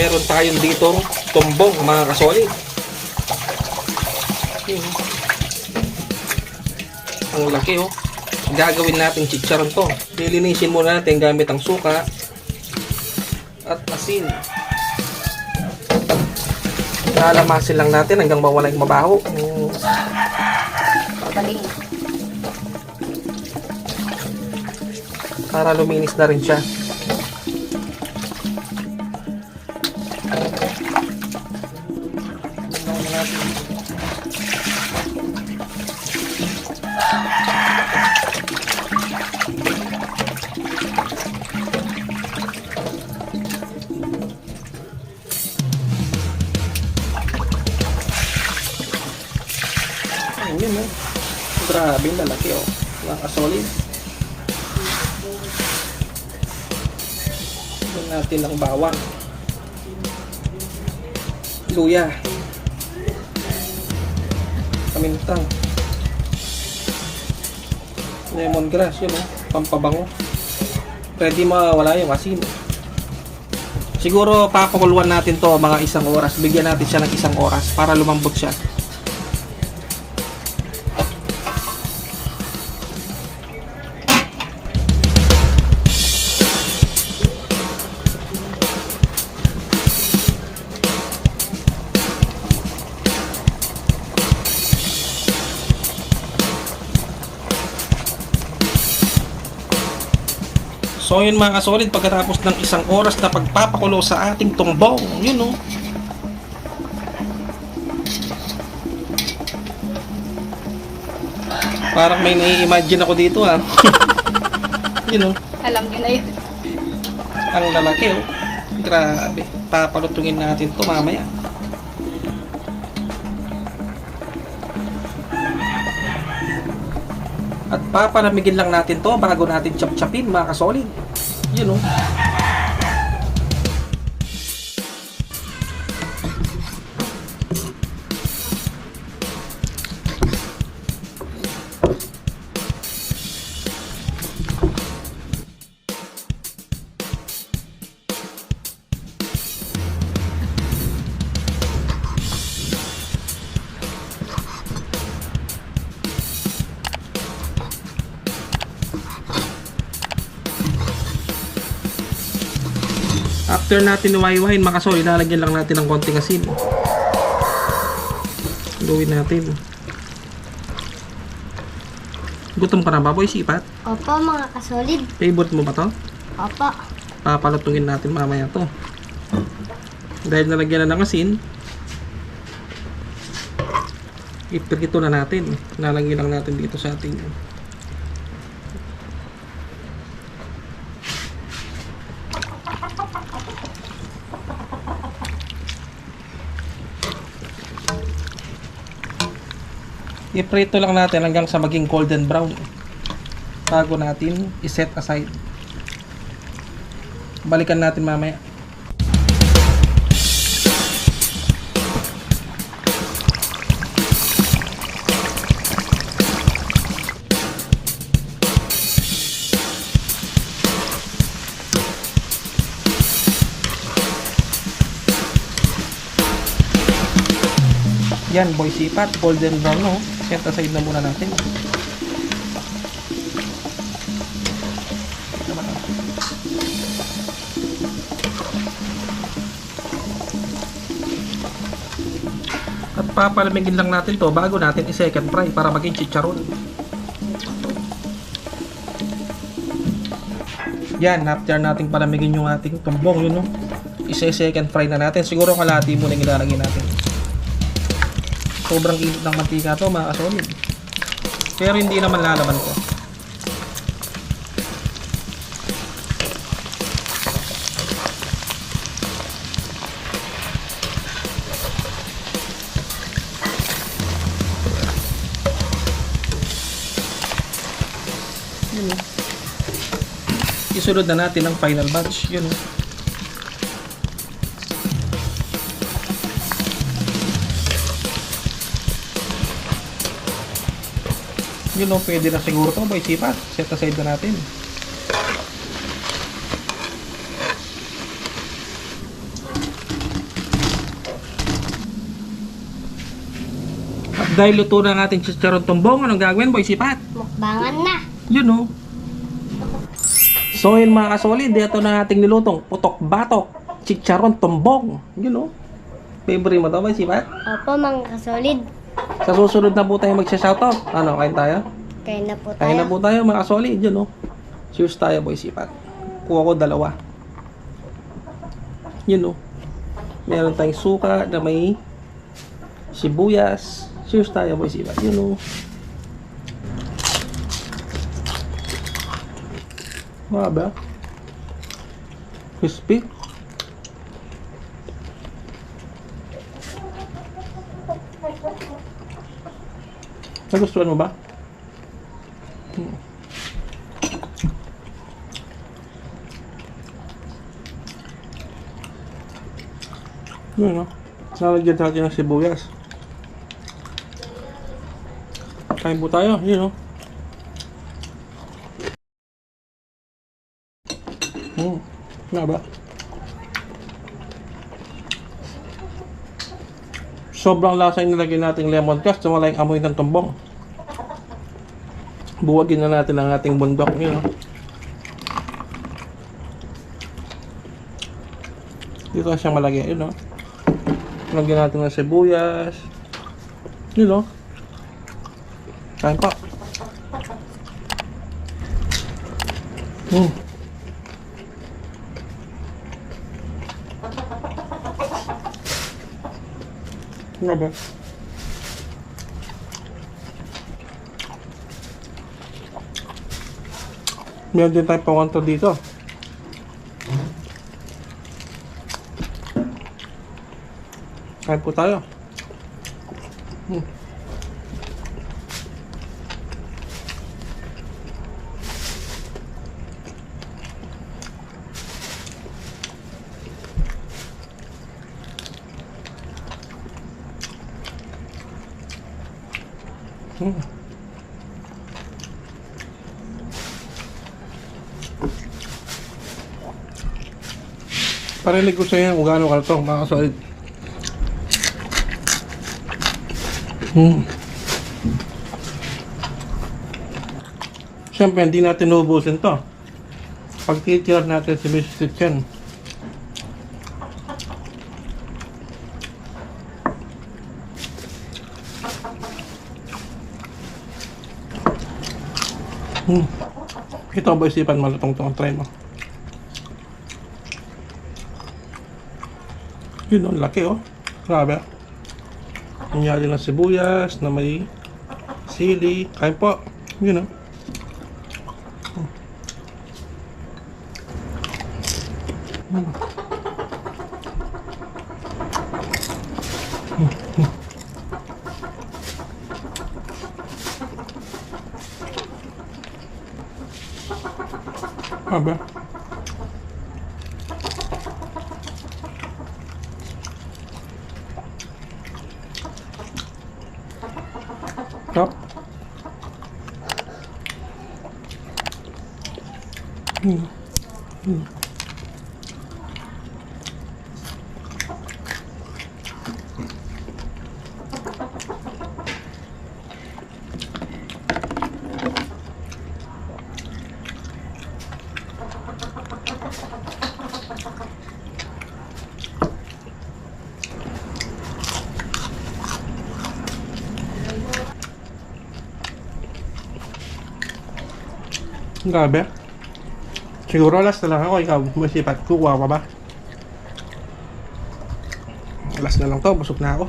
meron tayong ditong tumbong mga kasolid. Ang laki oh. Gagawin natin chicharon to. Lilinisin muna natin gamit ang suka at asin. Lalamasin lang natin hanggang mawala yung mabaho. Baling. Para luminis na rin siya. Ayun oh. Grabe, lalaki oh. Mga kasolid. Lagyan natin ng bawang, luya, paminta, lemongrass, yun oh, pampabango. Pwede mawala yung asin. Siguro papakuluan natin to mga 1 oras. Bigyan natin siya ng 1 oras para lumambot siya. So yun mga kasolid, pagkatapos ng 1 oras na pagpapakulo sa ating tumbong, yun o. Parang may nai-imagine ako dito ha. Yun o. Alam nyo na yun. Ang lalaki o. Grabe. Papalutungin natin to mamaya. At papalamigin lang natin to bago natin chop-chopin mga kasolid. Yun o. After natin iwahiwahin mga kasolid, lalagyan lang natin ng konting asin. Gawin natin. Gutom ka na ba, boy? Sipat? Opo mga kasolid. Favorite mo ba to? Opo. Papalutungin natin mamaya to. Dahil nalagyan na ng asin, iprito na natin. Nalagyan lang natin dito sa ating iprito lang natin hanggang sa maging golden brown bago natin iset aside. Balikan natin mamaya. Yan, boy sipat, golden brown no. Set aside na muna natin. At papalamigin lang natin to bago natin i-second fry para maging chicharon. Yan, after nating palamigin yung ating tumbong yun no. I-second fry na natin. Siguro kalahati muna yung ilalagay natin. Sobrang init ng mantika to mga kasolid. Pero hindi naman lalaman ko. Yun, isunod na natin ang final batch. Yun. Yun o, pwede na siguro to boy sipat. Set aside na natin. Dahil luto na ang ating chicharon tumbong, anong gagawin, boy sipat? Mukbangan na. Yun o. So yun mga kasolid, ito na ating nilutong putok batok, chicharon tumbong. Yun o. Favorite mo to, boy sipat? Opo mga kasolid. Sa susunod na po tayo magsha-shoutout. Ano, kain tayo? Kain na po tayo. Kain na po tayo mga kasolid, yun o. Cheers tayo, boy sipat. Kuha ko 2. Yun o. Meron tayong suka na may sibuyas. Cheers tayo, boy sipat. Yun o. Mga ba? Crispy. Nagustuhan mo ba? Yun, no? Nalagyan natin ng sibuyas. Kain po tayo. Yun, no? Nga ba? Sobrang lasa yung nilagay nating lemon grass na wala yung amoy ng tumbong. Buwagin na natin ang ating bundok. Yun, no? Dito na siya malagay. Yun, no? Lagyan natin ng sibuyas. Yun, no? Kain pa. Nga ba? Meron din tayong pawanto dito. Kain po tayo. Parinig ko sa inyo kung gaano ka ito, mga kasolid. Siyempre, hindi natin ubusin to. Pagtitira natin si Mrs. Kitchen. Ito ba isipan malutong to ang try mo? Yun o, laki o. Grabe. Nangyari ng sibuyas na may sili. Kain po. Yun o. Grabe. Kap. Grabe. Siguro last na lang ako. Ikaw, masipat. Kukuha pa ba? Last na lang to. Busog na ako.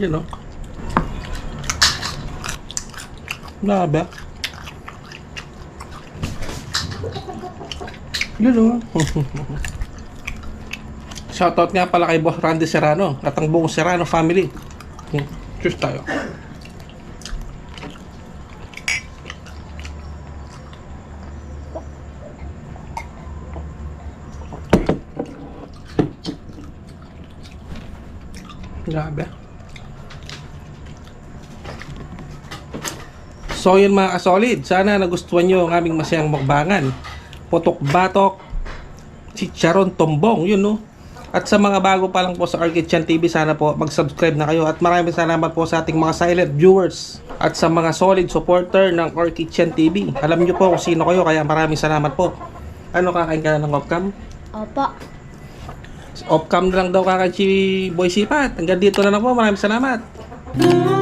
Yun o. Grabe. Yun o. Shoutout nga pala kay Boss Randy Serrano at ang buong Serrano family. Cheers tayo. Grabe. So yun mga kasolid, sana nagustuhan nyo ang aming masayang mukbangan. Putok batok, chicharon tumbong, yun no. At sa mga bago pa lang po sa Arkitchen TV, sana po mag-subscribe na kayo. At maraming salamat po sa ating mga silent viewers. At sa mga solid supporter ng Arkitchen TV. Alam niyo po kung sino kayo, kaya maraming salamat po. Ano, kakain ka na ng off-cam? Opo. Off-cam na lang daw kakain si Boy Sipat. Hanggang dito na lang po. Maraming salamat.